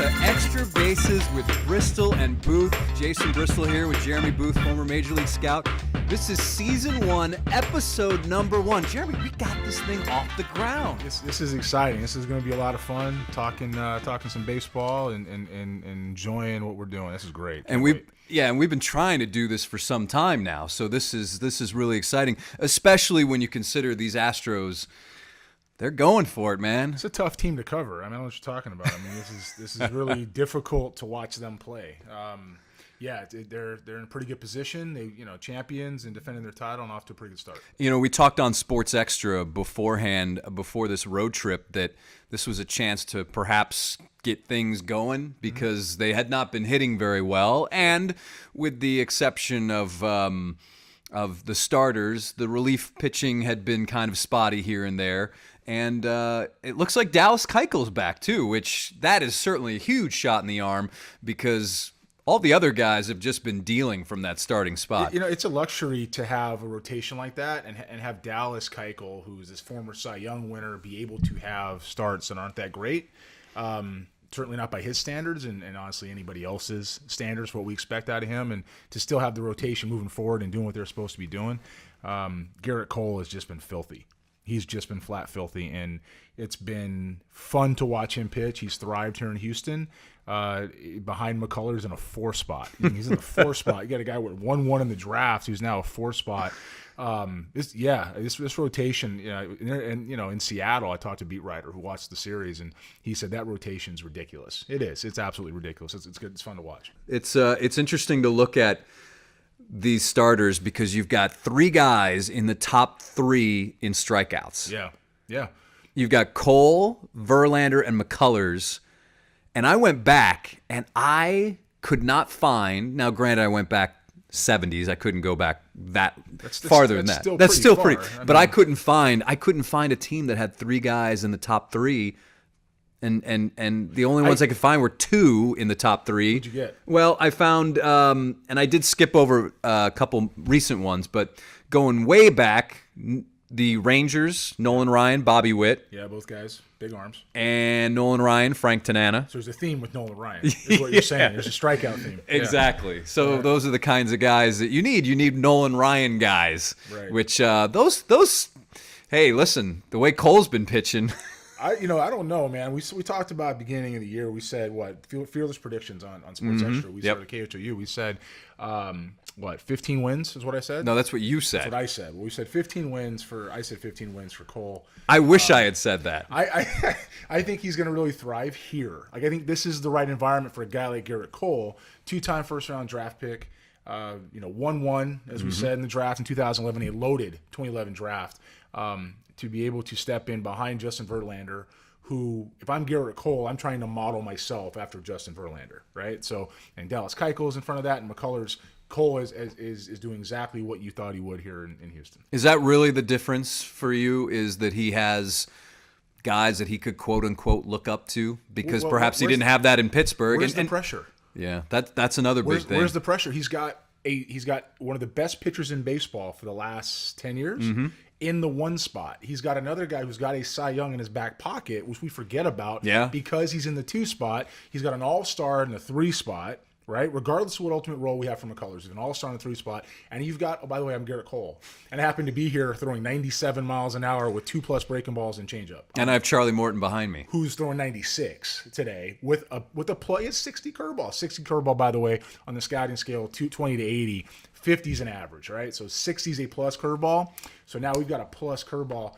to Extra Bases with Bristol and Booth. Jason Bristol here with Jeremy Booth, former Major League Scout. This is Season 1, Episode number 1. Jeremy, we got this thing off the ground. This is exciting. This is going to be a lot of fun, talking some baseball and enjoying what we're doing. This is great. And we've been trying to do this for some time now, so this is really exciting, especially when you consider these Astros. They're going for it, man. It's a tough team to cover. I mean, I know what you're talking about. I mean, this is really difficult to watch them play. They're in a pretty good position. They, champions and defending their title and off to a pretty good start. We talked on Sports Extra beforehand, before this road trip, that this was a chance to perhaps get things going because they had not been hitting very well, and with the exception of the starters, the relief pitching had been kind of spotty here and there. And it looks like Dallas Keuchel's back, too, which that is certainly a huge shot in the arm because all the other guys have just been dealing from that starting spot. It's a luxury to have a rotation like that and have Dallas Keuchel, who's this former Cy Young winner, be able to have starts that aren't that great. Certainly not by his standards and honestly anybody else's standards for what we expect out of him. And to still have the rotation moving forward and doing what they're supposed to be doing, Garrett Cole has just been filthy. He's just been flat filthy, and it's been fun to watch him pitch. He's thrived here in Houston. Behind McCullers in a 4 spot. He's in the 4 spot. You got a guy with 1-1 in the draft who's now a 4 spot. This rotation, in Seattle, I talked to a beat writer who watched the series, and he said that rotation's ridiculous. It is. It's absolutely ridiculous. It's good. It's fun to watch. It's interesting to look at these starters because you've got 3 guys in the top 3 in strikeouts. Yeah. You've got Cole, Verlander, and McCullers. And I went back, and I could not find. Now, granted, I went back 70s. I couldn't go back farther than that. That's still pretty. But I couldn't find a team that had 3 guys in the top 3. And the only ones I could find were 2 in the top 3. What'd you get? Well, I found, and I did skip over a couple recent ones, but going way back, the Rangers, Nolan Ryan, Bobby Witt. Yeah, both guys, big arms. And Nolan Ryan, Frank Tanana. So there's a theme with Nolan Ryan, is what you're saying. There's a strikeout theme. Exactly. Yeah. So those are the kinds of guys that you need. You need Nolan Ryan guys, right. Which those. Hey, listen, the way Cole's been pitching. I don't know, man. We talked about beginning of the year. We said fearless predictions on Sports Extra. We said at KHOU. We said 15 wins is what I said. No, that's what you said. That's what I said. Well, we said 15 wins for. I said 15 wins for Cole. I wish I had said that. I think he's going to really thrive here. Like I think this is the right environment for a guy like Garrett Cole, 2-time first-round draft pick. 1-1 as we said in the draft in 2011, a loaded 2011 draft. To be able to step in behind Justin Verlander, who, if I'm Garrett Cole, I'm trying to model myself after Justin Verlander, right? So, and Dallas Keuchel is in front of that, and McCullers. Cole is doing exactly what you thought he would here in Houston. Is that really the difference for you, is that he has guys that he could quote-unquote look up to? Because perhaps he didn't have that in Pittsburgh. Where's the pressure? Yeah, that's another big thing. Where's the pressure? He's got one of the best pitchers in baseball for the last 10 years. In the 1 spot. He's got another guy who's got a Cy Young in his back pocket, which we forget about because he's in the 2 spot. He's got an all-star in the 3 spot, right? Regardless of what ultimate role we have from McCullers, he's an all-star in the 3 spot. And you've got, by the way, I'm Garrett Cole. And I happen to be here throwing 97 miles an hour with 2+ breaking balls and changeup. And I have Charlie Morton behind me, who's throwing 96 today with a play. It's 60 curveball. 60 curveball, by the way, on the scouting scale, 220 to 80. 50's an average, right? So 60's a plus curveball. So now we've got a plus curveball.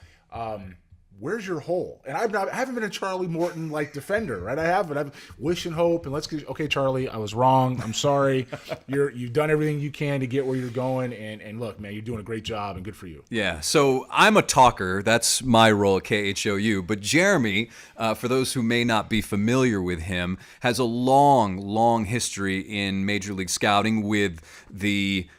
Where's your hole? And I haven't been a Charlie Morton like defender, right? I haven't. I've wish and hope, and okay, Charlie, I was wrong. I'm sorry. You've done everything you can to get where you're going, and look, man, you're doing a great job, and good for you. Yeah. So I'm a talker. That's my role at KHOU. But Jeremy, for those who may not be familiar with him, has a long, long history in Major League Scouting with the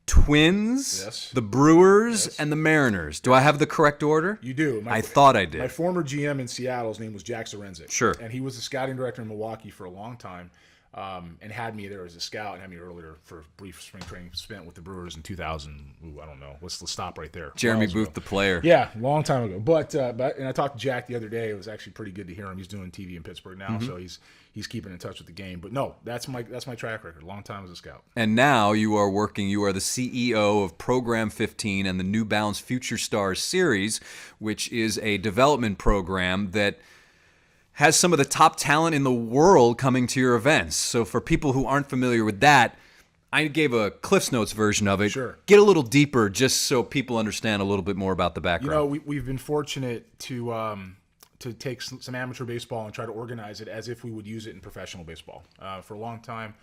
Twins, the Brewers, and the Mariners. Do I have the correct order? You do. I thought I did. My former GM in Seattle, his name was Jack Zarenzik. Sure. And he was the scouting director in Milwaukee for a long time. and had me there as a scout and had me earlier for a brief spring training spent with the Brewers in 2000. I don't know. Let's stop right there. Jeremy Booth, the player. Yeah, long time ago. But and I talked to Jack the other day. It was actually pretty good to hear him. He's doing TV in Pittsburgh now, so he's keeping in touch with the game. But no, that's my track record. Long time as a scout. And now you are the CEO of Program 15 and the New Balance Future Stars series, which is a development program that has some of the top talent in the world coming to your events. So for people who aren't familiar with that, I gave a Cliff's Notes version of it. Sure. Get a little deeper just so people understand a little bit more about the background. We've been fortunate to take some amateur baseball and try to organize it as if we would use it in professional baseball. For a long time,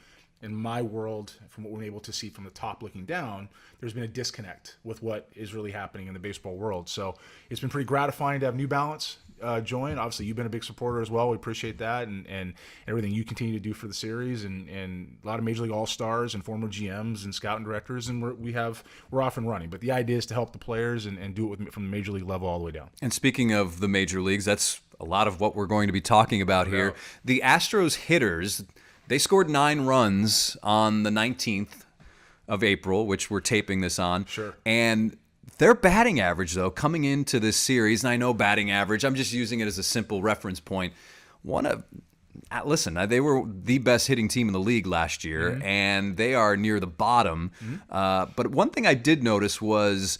in my world, from what we're able to see from the top looking down, there's been a disconnect with what is really happening in the baseball world. So it's been pretty gratifying to have New Balance join. Obviously, you've been a big supporter as well. We appreciate that and everything you continue to do for the series and a lot of Major League All-Stars and former GMs and scouting directors, and we're off and running. But the idea is to help the players and do it from the Major League level all the way down. And speaking of the Major Leagues, that's a lot of what we're going to be talking about here. The Astros hitters, they scored 9 runs on the 19th of April, which we're taping this on. Sure. And their batting average, though, coming into this series, and I know batting average, I'm just using it as a simple reference point. Listen, they were the best hitting team in the league last year, and they are near the bottom. But one thing I did notice was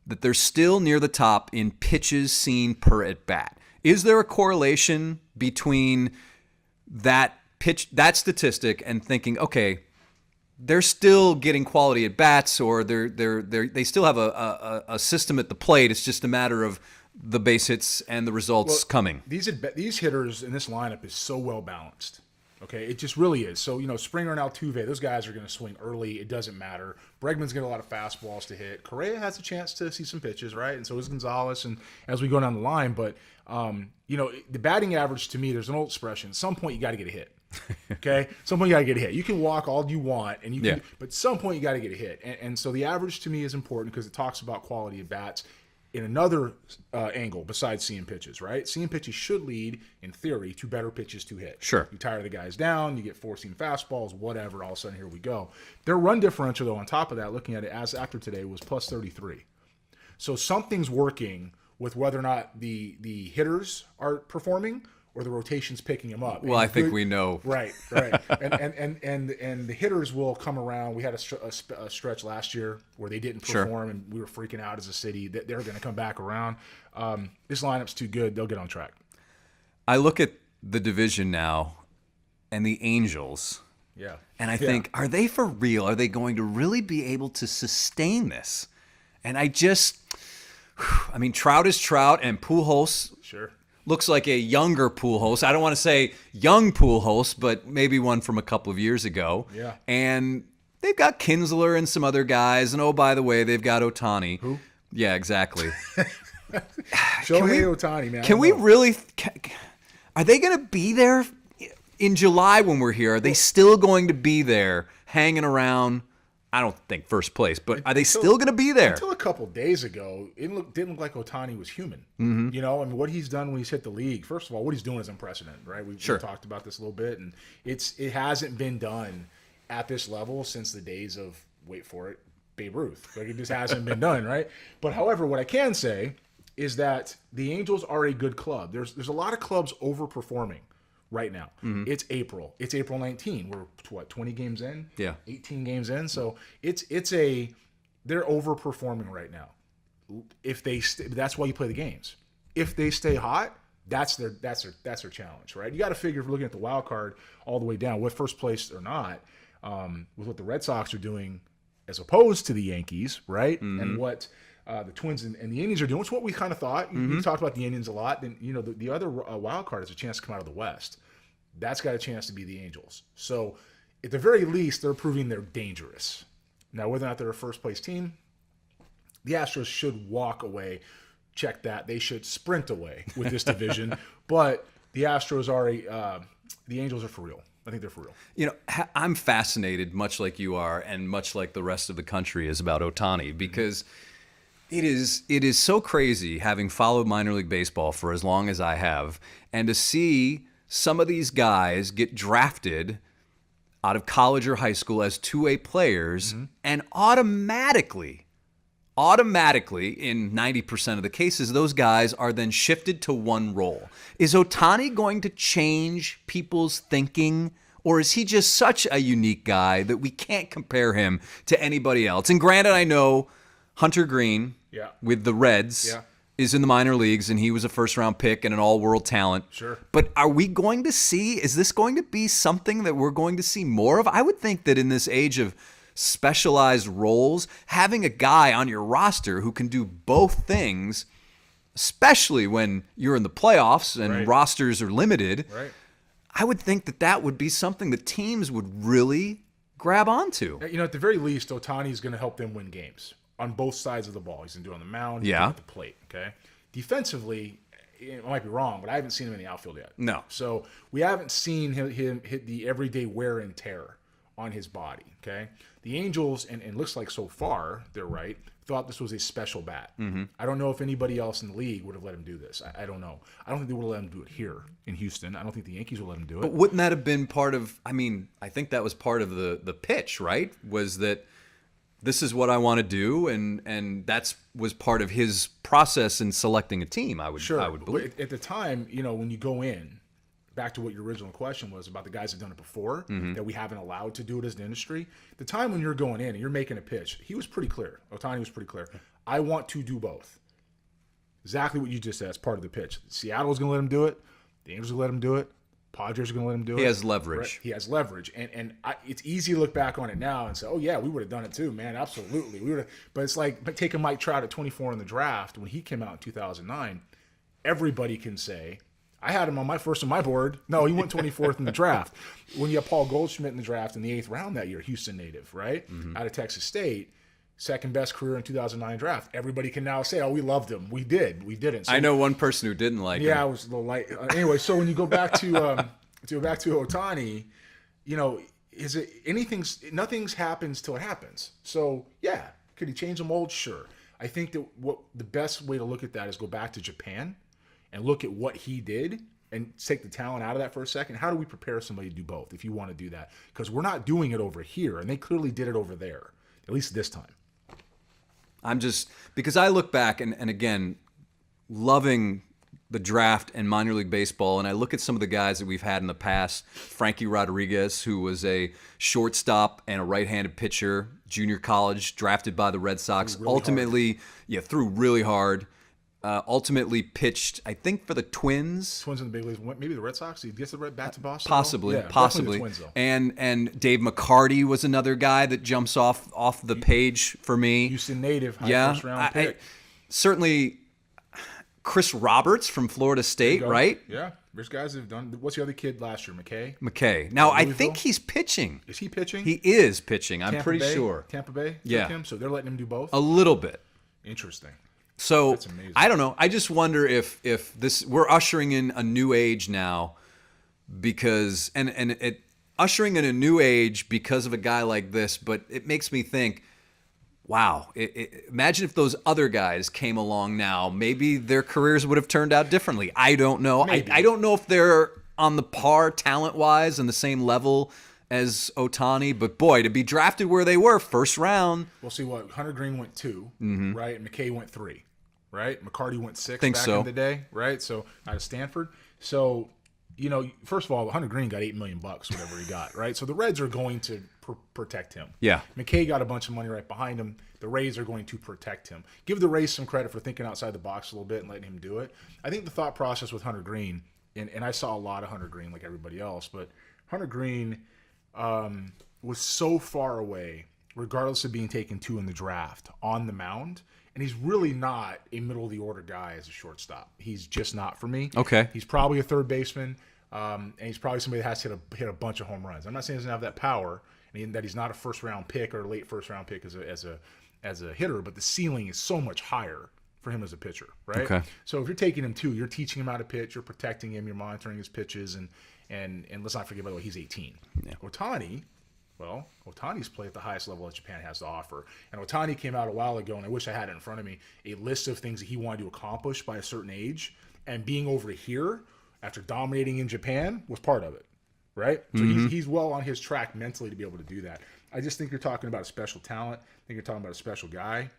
that they're still near the top in pitches seen per at bat. Is there a correlation between that statistic and thinking, okay, they're still getting quality at bats, or they still have a system at the plate? It's just a matter of the base hits and the results coming. These hitters in this lineup is so well balanced. Okay, it just really is. So, Springer and Altuve, those guys are going to swing early. It doesn't matter. Bregman's got a lot of fastballs to hit. Correa has a chance to see some pitches, right? And so does Gonzalez, and as we go down the line. But, the batting average, to me, there's an old expression. At some point, you got to get a hit. Okay? Some point, you got to get a hit. You can walk all you want, but at some point, you got to get a hit. And so the average, to me, is important because it talks about quality of bats in another angle besides seeing pitches, right? Seeing pitches should lead, in theory, to better pitches to hit. Sure. You tire the guys down, you get 4-seam fastballs, whatever, all of a sudden, here we go. Their run differential, though, on top of that, looking at it as after today, was plus 33. So something's working with whether or not the hitters are performing or the rotation's picking them up. Well, I think we know. Right. and the hitters will come around. We had a stretch last year where they didn't perform, and we were freaking out as a city that they're going to come back around. This lineup's too good. They'll get on track. I look at the division now and the Angels. Yeah. And I think, are they for real? Are they going to really be able to sustain this? And Trout is Trout, and Pujols looks like a younger Pujols. I don't want to say young Pujols, but maybe one from a couple of years ago. Yeah. And they've got Kinsler and some other guys. And, oh, by the way, they've got Ohtani. Who? Yeah, exactly. Shohei Ohtani, man. Can we really – are they going to be there in July when we're here? Are they still going to be there hanging around – I don't think first place, but are they still going to be there? Until a couple of days ago, it didn't look like Ohtani was human. Mm-hmm. What he's done when he's hit the league, first of all, what he's doing is unprecedented, right? We talked about this a little bit, and it hasn't been done at this level since the days of, wait for it, Babe Ruth. Like, it just hasn't been done, right? But however, what I can say is that the Angels are a good club. There's a lot of clubs overperforming right now. Mm-hmm. It's April. It's April 19. We're 20 games in? Yeah. 18 games in. So they're overperforming right now. If they that's why you play the games. If they stay hot, that's their challenge, right? You got to figure, if you're looking at the wild card all the way down, with first place or not, with what the Red Sox are doing as opposed to the Yankees, right? Mm-hmm. And what the Twins and the Indians are doing, which is what we kind of thought. Mm-hmm. You talked about the Indians a lot. Then the other wild card has a chance to come out of the West. That's got a chance to be the Angels. So at the very least, they're proving they're dangerous. Now, whether or not they're a first place team, the Astros should walk away. Check that. They should sprint away with this division. But the Astros are the Angels are for real. I think they're for real. I'm fascinated, much like you are, and much like the rest of the country is, about Ohtani, because it is so crazy, having followed minor league baseball for as long as I have, and to see some of these guys get drafted out of college or high school as 2A players, and automatically, in 90% of the cases, those guys are then shifted to one role. Is Ohtani going to change people's thinking, or is he just such a unique guy that we can't compare him to anybody else? And granted, I know Hunter Green with the Reds is in the minor leagues, and he was a first-round pick and an all-world talent. Sure. But are we going to see, is this going to be something that we're going to see more of? I would think that in this age of specialized roles, having a guy on your roster who can do both things, especially when you're in the playoffs and rosters are limited, I would think that that would be something that teams would really grab onto. You know, at the very least, Ohtani is going to help them win games on both sides of the ball. He's going to do it on the mound, he's going to do it at the plate. Okay, defensively, I might be wrong, but I haven't seen him in the outfield yet. No. So we haven't seen him hit the everyday wear and tear on his body. Okay, the Angels, and it looks like so far they're right, thought this was a special bat. I don't know if anybody else in the league would have let him do this. I don't know. I don't think they would have let him do it here in Houston. I don't think the Yankees would let him do it. But wouldn't that have been part of, I mean, I think that was part of the pitch, right? Was that this is what I want to do, and that's was part of his process in selecting a team, I would believe. At the time, you know, when you go in, back to what your original question was about the guys that have done it before, that we haven't allowed to do it as an industry. The time when you're going in and you're making a pitch, he was pretty clear. Ohtani was pretty clear. I want to do both. Exactly what you just said. It's part of the pitch. Seattle's going to let him do it. The Angels will let him do it. Padres are going to let him do it. He has leverage. Right? He has leverage. And it's easy to look back on it now and say, oh, yeah, we would have done it too, man. Absolutely. We would have. But it's like taking Mike Trout at 24 in the draft when he came out in 2009. Everybody can say, I had him on my first on my board. No, he went 24th in the draft. When you have Paul Goldschmidt in the draft in the 8th round that year, Houston native, right? Out of Texas State. Second best career in 2009 draft. Everybody can now say, oh, we loved him. We did. We didn't. So, I know one person who didn't like him. Yeah, I was a little light. Anyway, so when you go back to Ohtani, you know, is it nothing's happens till it happens. So yeah, could he change the mold? Sure. I think that what the best way to look at that is go back to Japan and look at what he did and take the talent out of that for a second. How do we prepare somebody to do both if you want to do that? Because we're not doing it over here, and they clearly did it over there, at least this time. I'm just, because I look back and again, loving the draft and minor league baseball, and I look at some of the guys that we've had in the past. Frankie Rodriguez, who was a shortstop and a right-handed pitcher, junior college, drafted by the Red Sox, threw really hard. Ultimately pitched, I think, for the Twins. Twins in the big leagues. Maybe the Red Sox. He gets the back to Boston. Possibly. The Twins, though. And Dave McCarty was another guy that jumps off the page for me. Houston native, first round pick. Certainly, Chris Roberts from Florida State, right? Yeah, there's guys that have done. What's the other kid last year? McKay. Now I think he's pitching. Is he pitching? He is pitching. I'm pretty sure. Tampa Bay. Yeah. Him, so they're letting him do both. A little bit. Interesting. So I don't know. I just wonder if this we're ushering in a new age now, because ushering in a new age because of a guy like this. But it makes me think, wow. Imagine if those other guys came along now. Maybe their careers would have turned out differently. I don't know. I don't know if they're on the par talent wise and the same level as Ohtani, but boy, to be drafted where they were, first round. We'll see what Hunter Green went 2, right? And McKay went 3. Right, McCarty went 6 back in the day, right? So out of Stanford. So, you know, first of all, Hunter Green got $8 million, whatever he got, right? So the Reds are going to protect him. Yeah. McKay got a bunch of money right behind him. The Rays are going to protect him. Give the Rays some credit for thinking outside the box a little bit and letting him do it. I think the thought process with Hunter Green, and I saw a lot of Hunter Green like everybody else, but Hunter Green was so far away, regardless of being taken 2 in the draft, on the mound. And he's really not a middle-of-the-order guy as a shortstop. He's just not for me. Okay. He's probably a third baseman, and he's probably somebody that has to hit a bunch of home runs. I'm not saying he doesn't have that power, and that he's not a first-round pick or a late first-round pick as a hitter, but the ceiling is so much higher for him as a pitcher, right? Okay. So if you're taking him 2, you're teaching him how to pitch, you're protecting him, you're monitoring his pitches, and let's not forget, by the way, he's 18. Yeah. Ohtani's played at the highest level that Japan has to offer. And Ohtani came out a while ago, and I wish I had it in front of me, a list of things that he wanted to accomplish by a certain age. And being over here, after dominating in Japan, was part of it, right? So he's well on his track mentally to be able to do that. I just think you're talking about a special talent. I think you're talking about a special guy,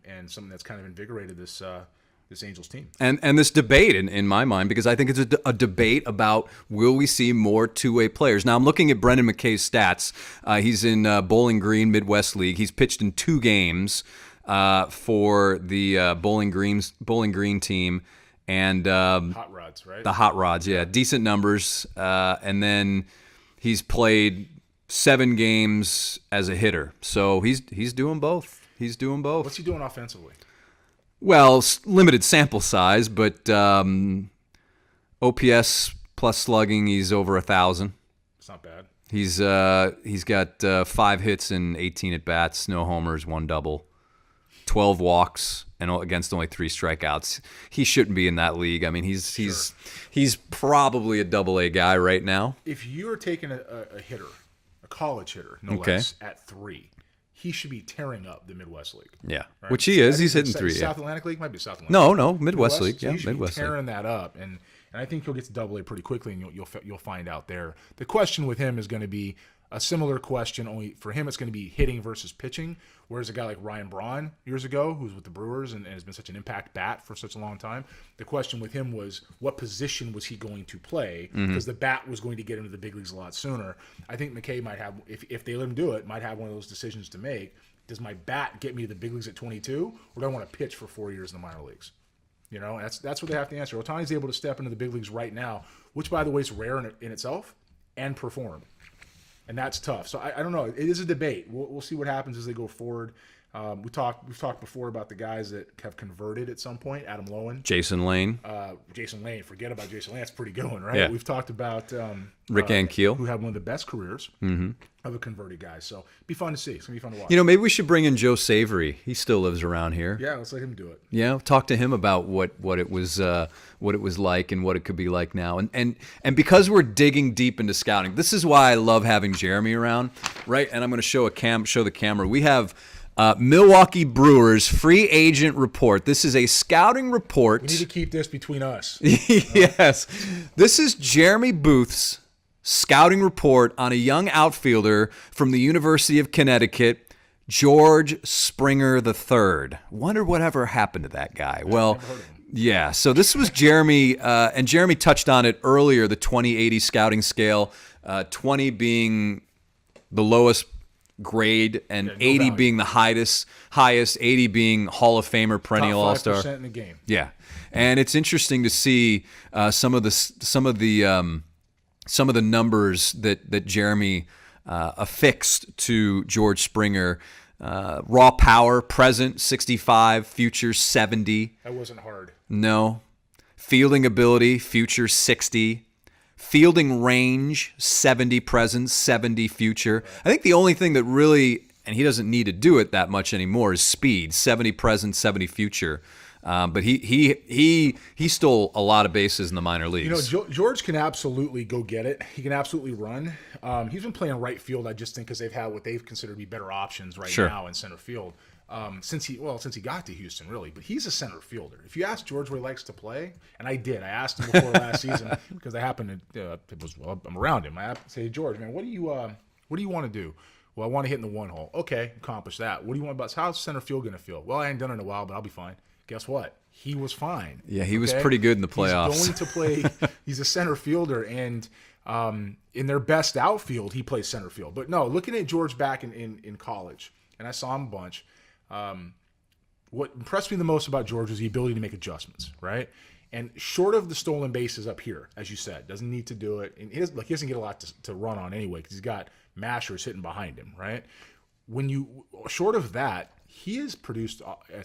and something that's kind of invigorated this Angels team. And this debate in my mind, because I think it's a debate about will we see more two-way players. Now, I'm looking at Brendan McKay's stats. He's in Bowling Green Midwest League. He's pitched in 2 games for the Bowling Green team. And Hot Rods, right? The Hot Rods, yeah. Decent numbers. And then he's played 7 games as a hitter. So he's doing both. He's doing both. What's he doing offensively? Well, limited sample size, but OPS plus slugging, he's over 1,000. It's not bad. He's got 5 hits and 18 at bats, no homers, 1 double, 12 walks, and against only 3 strikeouts. He shouldn't be in that league. I mean, he's probably a Double-A guy right now. If you're taking a hitter, a college hitter, no less, at 3. He should be tearing up the Midwest League. Yeah, right? which he is. He's hitting 3. South Atlantic League might be South Atlantic. No, Midwest League. So Yeah, he should Midwest be tearing League. that up, and I think he'll get to Double-A pretty quickly, and you'll find out there. The question with him is going to be a similar question. Only for him, it's going to be hitting versus pitching. Whereas a guy like Ryan Braun years ago, who's with the Brewers and has been such an impact bat for such a long time, the question with him was what position was he going to play, because the bat was going to get into the big leagues a lot sooner. I think McKay might have, if they let him do it, might have one of those decisions to make. Does my bat get me to the big leagues at 22, or do I want to pitch for 4 years in the minor leagues? You know, that's what they have to answer. Ohtani's able to step into the big leagues right now, which, by the way, is rare in itself, and perform. And that's tough. So I don't know. It is a debate. We'll see what happens as they go forward. We've talked before about the guys that have converted at some point. Adam Lowen, Jason Lane. Jason Lane. Forget about Jason Lane. That's pretty good one, right? Yeah. We've talked about Rick Ankiel, who had one of the best careers of a converted guy. So be fun to see. It's gonna be fun to watch. You know, maybe we should bring in Joe Savory. He still lives around here. Yeah, let's let him do it. Yeah, talk to him about what it was like and what it could be like now. And because we're digging deep into scouting, this is why I love having Jeremy around, right? And I'm going to show the camera. We have Milwaukee Brewers free agent report. This is a scouting report. We need to keep this between us. Yes. This is Jeremy Booth's scouting report on a young outfielder from the University of Connecticut, George Springer III. Wonder whatever happened to that guy. Well, yeah, so this was Jeremy, and Jeremy touched on it earlier, the 20/80 scouting scale, 20 being the lowest grade and 80 value. being the highest, 80 being Hall of Famer, perennial Top All-Star. 5% in the game. Yeah, and it's interesting to see some of the numbers that Jeremy affixed to George Springer. Raw power, present 65, future 70. That wasn't hard. No. Fielding ability, future 60. Fielding range, 70 present, 70 future. I think the only thing that really, and he doesn't need to do it that much anymore, is speed, 70 present, 70 future. But he stole a lot of bases in the minor leagues. You know, George can absolutely go get it. He can absolutely run. He's been playing right field, I just think, because they've had what they've considered to be better options now in center field. Since he got to Houston, really. But he's a center fielder. If you ask George where he likes to play, and I did, I asked him before last season because I happened to, I'm around him. I say, hey, George, man, what do you want to do? Well, I want to hit in the one hole. Okay, accomplish that. What do you want about how's center field going to feel? Well, I ain't done it in a while, but I'll be fine. Guess what? He was fine. Yeah, he was pretty good in the playoffs. He's going to play. He's a center fielder, and in their best outfield, he plays center field. But no, looking at George back in college, and I saw him a bunch. What impressed me the most about George was the ability to make adjustments, right? And short of the stolen bases up here, as you said, doesn't need to do it. And he doesn't get a lot to run on anyway because he's got mashers hitting behind him, right? Short of that, he has produced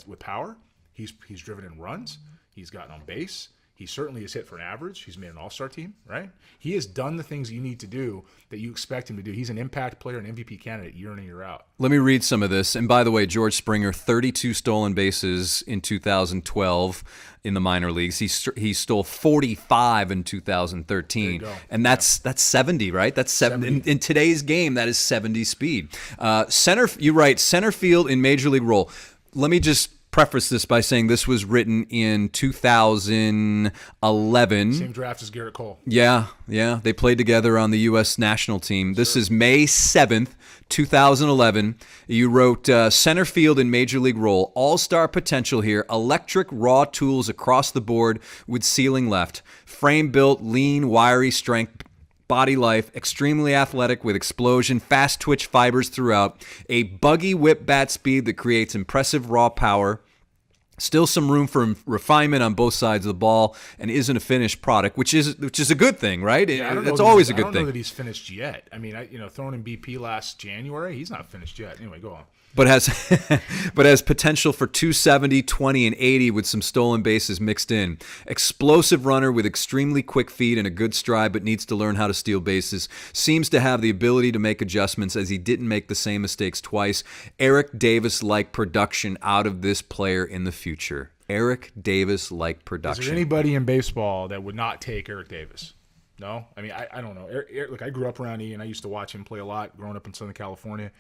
with power. He's driven in runs. He's gotten on base. He certainly has hit for an average. He's made an all-star team, right? He has done the things you need to do that you expect him to do. He's an impact player, an MVP candidate year in and year out. Let me read some of this. And by the way, George Springer, 32 stolen bases in 2012 in the minor leagues. He stole 45 in 2013. And that's 70, right? That's 70. In today's game, that is 70 speed. You write center field in major league role. Let me just preface this by saying this was written in 2011. Same draft as Garrett Cole. Yeah. They played together on the U.S. national team. This is May 7th, 2011. You wrote center field in major league role. All-star potential here. Electric raw tools across the board with ceiling left. Frame built, lean, wiry strength. Body life, extremely athletic with explosion, fast twitch fibers throughout, a buggy whip bat speed that creates impressive raw power. Still some room for refinement on both sides of the ball, and isn't a finished product, which is a good thing, right? It's always a good thing. I don't know that he's finished yet. I mean, throwing in BP last January, he's not finished yet. Anyway, go on. But has potential for 270, 20, and 80 with some stolen bases mixed in. Explosive runner with extremely quick feet and a good stride, but needs to learn how to steal bases. Seems to have the ability to make adjustments as he didn't make the same mistakes twice. Eric Davis-like production out of this player in the future. Eric Davis-like production. Is there anybody in baseball that would not take Eric Davis? No? I mean, I don't know. Look, I grew up around E, and I used to watch him play a lot growing up in Southern California.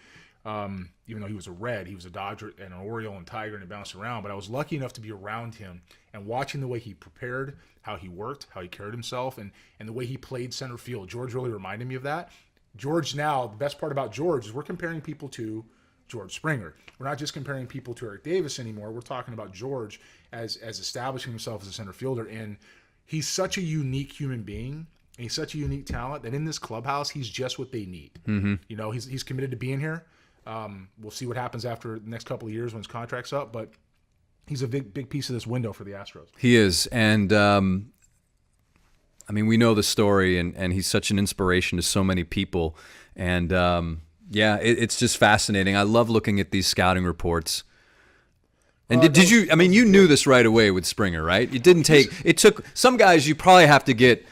Even though he was a Red, he was a Dodger and an Oriole and Tiger, and he bounced around. But I was lucky enough to be around him and watching the way he prepared, how he worked, how he carried himself, and the way he played center field. George really reminded me of that. George now, the best part about George is we're comparing people to George Springer. We're not just comparing people to Eric Davis anymore. We're talking about George as establishing himself as a center fielder. And he's such a unique human being. And he's such a unique talent that in this clubhouse, he's just what they need. Mm-hmm. He's committed to being here. We'll see what happens after the next couple of years when his contract's up, but he's a big piece of this window for the Astros. He is, and we know the story, and he's such an inspiration to so many people, and it's just fascinating. I love looking at these scouting reports. And did you? I mean, you knew this right away with Springer, right? It took some guys you probably have to get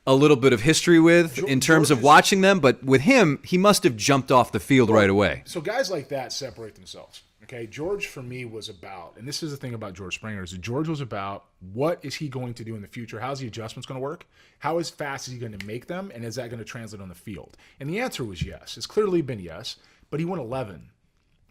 a little bit of history with in terms of watching them, but with him, he must have jumped off the field right away. So guys like that separate themselves. Okay, George for me was about, and this is the thing about George Springer, is that George was about what is he going to do in the future? How's the adjustments going to work? How as fast is he going to make them? And is that going to translate on the field? And the answer was yes. It's clearly been yes, but he went 11.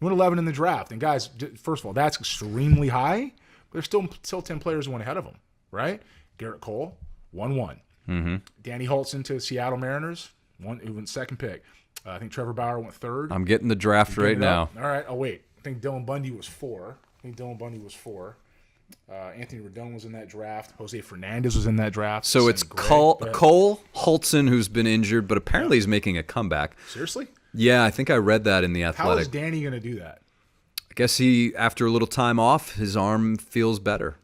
He went 11 in the draft. And guys, first of all, that's extremely high, but there's still 10 players who went ahead of him, right? Garrett Cole, 1-1. Mm-hmm. Danny Hultzen to Seattle Mariners, who went second pick. I think Trevor Bauer went third. I'm getting the draft right now. All right. Oh, wait. I think Dylan Bundy was 4. Anthony Rendon was in that draft. Jose Fernandez was in that draft. So it's Cole Hultzen, who's been injured, but apparently he's making a comeback. Seriously? Yeah, I think I read that in The Athletic. How is Danny going to do that? I guess after a little time off, his arm feels better.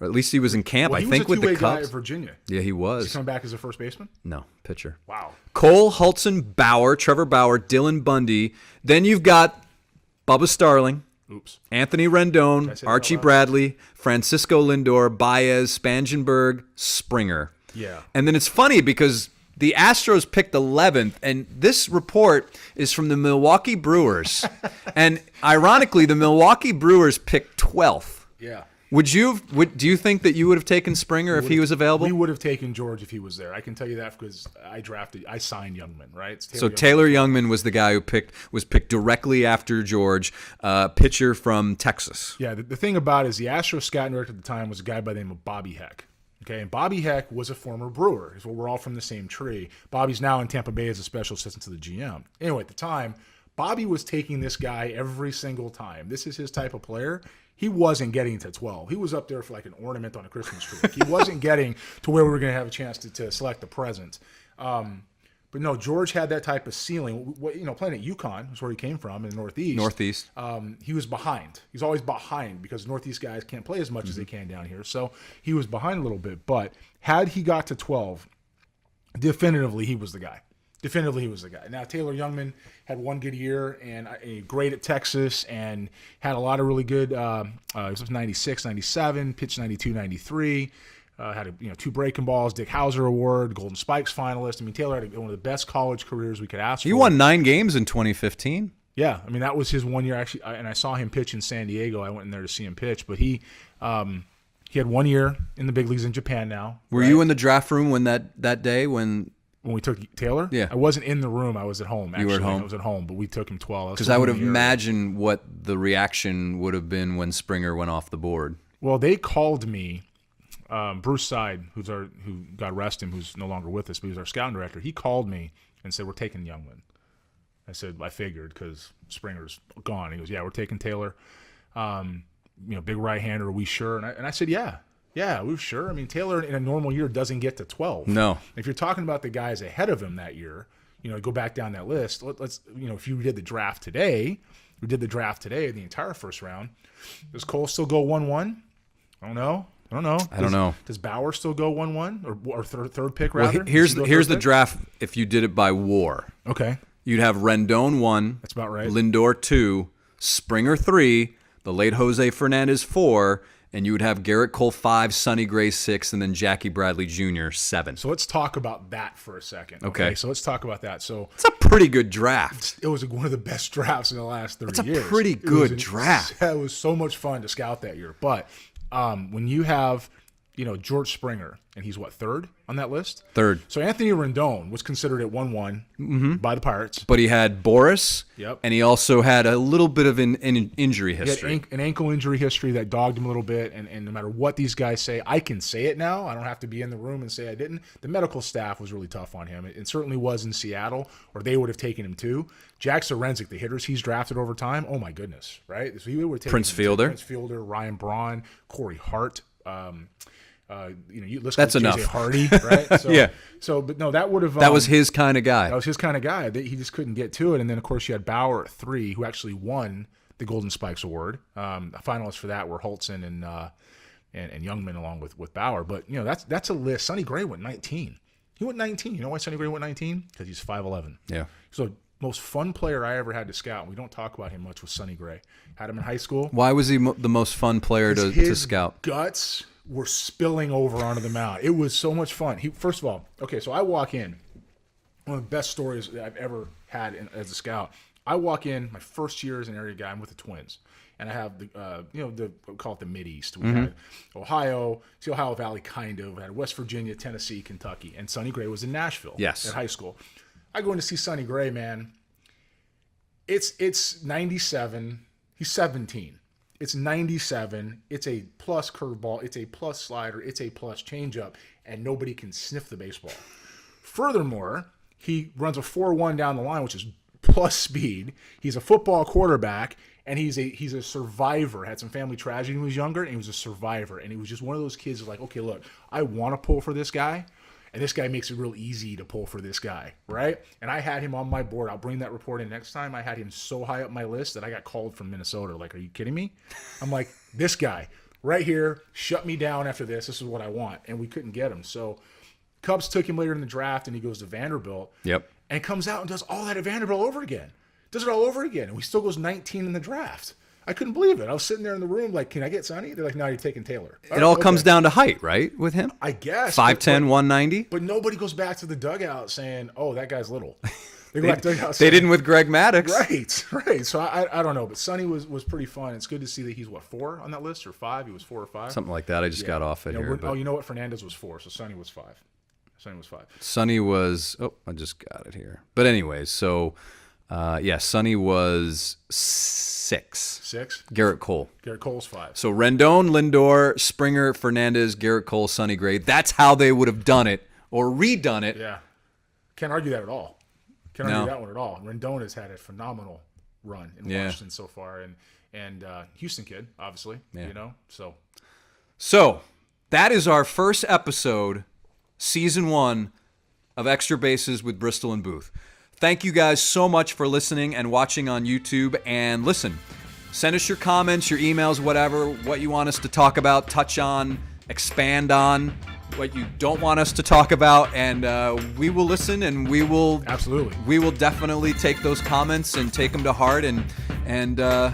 Or at least he was in camp, I think, with the Cubs. He was a two-way guy at Virginia. Yeah, he was. Is he coming back as a first baseman? No, pitcher. Wow. Cole, Hultzen, Bauer, Trevor Bauer, Dylan Bundy. Then you've got Bubba Starling, Anthony Rendon, Archie Bradley, Francisco Lindor, Baez, Spangenberg, Springer. Yeah. And then it's funny because the Astros picked 11th, and this report is from the Milwaukee Brewers. And ironically, the Milwaukee Brewers picked 12th. Yeah. Do you think that you would have taken Springer if he was available? We would have taken George if he was there. I can tell you that because I signed Youngman, right? Taylor Youngman was the guy who was picked directly after George, pitcher from Texas. Yeah, the thing about it is the Astros scouting director at the time was a guy by the name of Bobby Heck. Okay, and Bobby Heck was a former Brewer. So we're all from the same tree. Bobby's now in Tampa Bay as a special assistant to the GM. Anyway, at the time, Bobby was taking this guy every single time. This is his type of player. He wasn't getting to 12. He was up there for like an ornament on a Christmas tree. He wasn't getting to where we were going to have a chance to select the present. But no, George had that type of ceiling. Playing at UConn, that's where he came from, in the Northeast. He was behind. He's always behind because Northeast guys can't play as much as they can down here. So he was behind a little bit. But had he got to 12, definitively he was the guy. Now, Taylor Youngman had one good year and great at Texas and had a lot of really good, it was 96, 97, pitched 92, 93, had 2 breaking balls, Dick Hauser Award, Golden Spikes finalist. I mean, Taylor had one of the best college careers we could ask for. He won 9 games in 2015. Yeah, I mean, that was his 1 year actually, and I saw him pitch in San Diego. I went in there to see him pitch, but he had 1 year in the big leagues in Japan now. Were you in the draft room when that day when When we took Taylor? Yeah. I wasn't in the room. I was at home, actually. You were at home? I was at home, but we took him 12. Because I would have imagined what the reaction would have been when Springer went off the board. Well, they called me, Bruce Side, who God rest him, who's no longer with us, but he was our scouting director. He called me and said, we're taking Youngman. I said, I figured because Springer's gone. He goes, yeah, we're taking Taylor. Big right-hander, are we sure? And I said, yeah, we're sure. I mean, Taylor in a normal year doesn't get to 12. No. If you're talking about the guys ahead of him that year, go back down that list. Let's if you did the draft today, the entire first round. Does Cole still go 1-1? I don't know. Does Bauer still go 1-1 or third pick rather? Well, here's the draft if you did it by WAR. Okay. You'd have Rendon 1. That's about right. Lindor 2, Springer 3, the late Jose Fernandez 4, and you would have Garrett Cole 5, Sonny Gray 6, and then Jackie Bradley Jr. 7. So let's talk about that for a second. Okay. So let's talk about that. So it's a pretty good draft. It was one of the best drafts in the last 30 years. It's a pretty good draft. It was so much fun to scout that year. But when you have, George Springer, and he's what, third on that list? Third. So Anthony Rendon was considered at 1-1 by the Pirates. But he had Boris, Yep. And he also had a little bit of an injury history. He had an ankle injury history that dogged him a little bit, and no matter what these guys say, I can say it now. I don't have to be in the room and say I didn't. The medical staff was really tough on him. It certainly was in Seattle, or they would have taken him too. Jack Sorensic, the hitters he's drafted over time, oh my goodness, right? So he would have taken Prince Fielder, Ryan Braun, Corey Hart. That's enough. JJ Hardy, right? So, yeah. So, but no, that would have. That was his kind of guy. That was his kind of guy. He just couldn't get to it. And then, of course, you had Bauer at 3, who actually won the Golden Spikes Award. The finalists for that were Holtzen and Youngman along with Bauer. But that's a list. Sonny Gray went 19. He went 19. You know why Sonny Gray went 19? Because he's 5'11". Yeah. So most fun player I ever had to scout. We don't talk about him much with Sonny Gray. Had him in high school. Why was he the most fun player to scout? His guts were spilling over onto the mound. It was so much fun. First of all, okay, so I walk in. One of the best stories that I've ever had as a scout. I walk in my first year as an area guy. I'm with the Twins, and I have we call it the Mid-East. We had Ohio, the Ohio Valley, kind of. We had West Virginia, Tennessee, Kentucky, and Sonny Gray was in Nashville. Yes. At high school. I go in to see Sonny Gray, man. It's 97. He's 17. It's 97. It's a plus curveball. It's a plus slider. It's a plus changeup, and nobody can sniff the baseball. Furthermore, he runs a 4.1 down the line, which is plus speed. He's a football quarterback, and he's a survivor. Had some family tragedy when he was younger, and he was a survivor. And he was just one of those kids who's like, okay, look, I want to pull for this guy. And this guy makes it real easy to pull for this guy, right? And I had him on my board. I'll bring that report in next time. I had him so high up my list that I got called from Minnesota. Like, are you kidding me? I'm like, this guy right here, shut me down after this. This is what I want. And we couldn't get him. So Cubs took him later in the draft, and he goes to Vanderbilt. Yep. And comes out and does all that at Vanderbilt over again. Does it all over again. And he still goes 19 in the draft. I couldn't believe it. I was sitting there in the room like, can I get Sonny? They're like, no, you're taking Taylor. It all comes down to height, right, with him? I guess. 5'10", 190? But nobody goes back to the dugout saying, oh, that guy's little. They go back to the dugout they didn't with Greg Maddux. Right. So I don't know. But Sonny was pretty fun. It's good to see that he's, 4 on that list or 5? He was 4 or 5? Something like that. I just got off it here. Oh, you know what? Fernandez was 4, so Sonny was 5. Sonny was, I just got it here. But anyways, so... Sonny was 6. 6? Garrett Cole. Garrett Cole's 5. So Rendon, Lindor, Springer, Fernandez, Garrett Cole, Sonny Gray. That's how they would have done it or redone it. Yeah. Can't argue that at all. Can't argue that one at all. Rendon has had a phenomenal run in Washington so far. And Houston kid, obviously. Yeah. So that is our first episode, season 1 of Extra Bases with Bristol and Booth. Thank you guys so much for listening and watching on YouTube. And listen, send us your comments, your emails, whatever, what you want us to talk about, touch on, expand on, what you don't want us to talk about. And we will listen, and we will definitely take those comments and take them to heart. And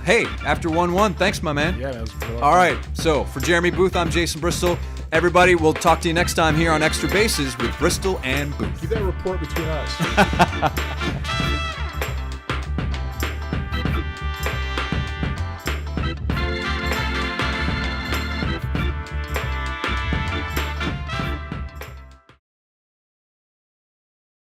hey, after 1-1, thanks, my man. Yeah, that was pretty all right. So for Jeremy Booth, I'm Jason Bristol. Everybody, we'll talk to you next time here on Extra Bases with Bristol and Booth. Keep that report between us.